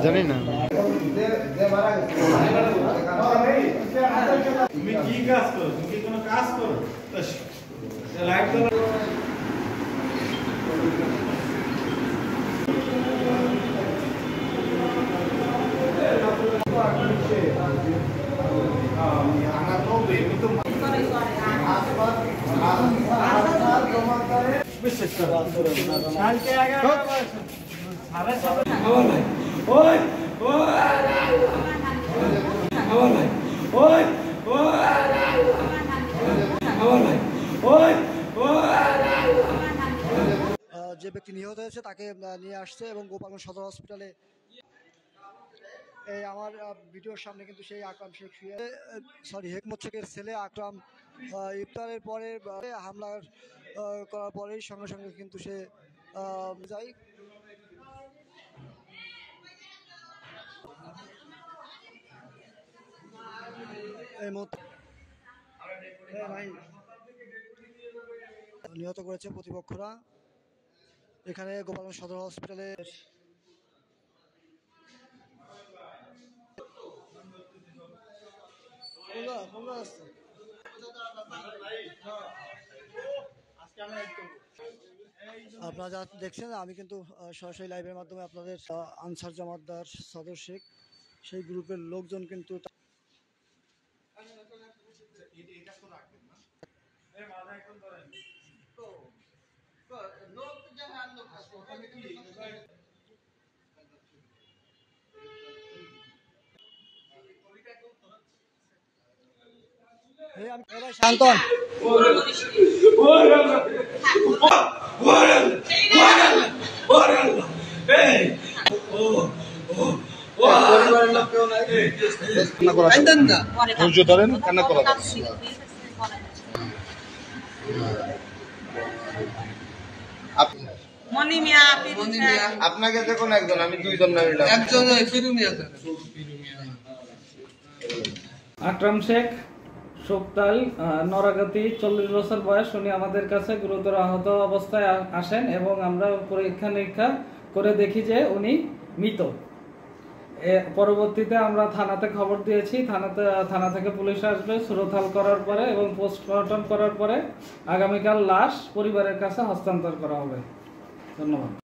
জানি না তুমি কি কাজ করো, তুমি কি কোনো কাজ করো? লাইট তো যে ব্যক্তি নিহত হয়েছে তাকে নিয়ে আসছে এবং গোপালগঞ্জ সদর হসপিটালে এই আমার ভিডিওর সামনে কিন্তু সেই আকরাম শেখ হেকমত শেখের ছেলে আকরাম ইফতারের পরে হামলা করার পরেই সঙ্গে সঙ্গে কিন্তু সে যায়। এই মুহূর্তে নিহত করেছে প্রতিপক্ষরা এখানে গোপালগঞ্জ সদর হসপিটালে। আপনারা যা দেখছেন আমি কিন্তু সরাসরি লাইভের মাধ্যমে আপনাদের আনসার জামাতদার সদর শেখ সেই গ্রুপের লোকজন কিন্তু শান্তন ধৈর্য ধরেন, কান্না করা আপনাকে দেখুন একজন, আমি দুইজন না একজন আকরাম শেখ শোকতাল নরাগাতি 40 বছর বয়স। উনি আমাদের কাছে গুরুতর আহত অবস্থায় আসেন এবং আমরা পরীক্ষা নিরীক্ষা করে দেখি যে উনি মৃত। পরবর্তীতে আমরা থানাতে খবর দিয়েছি, থানা থেকে পুলিশ আসবে সুরতাল করার পরে এবং পোস্টমর্টম করার পরে আগামীকাল লাশ পরিবারের কাছে হস্তান্তর করা হবে। ধন্যবাদ।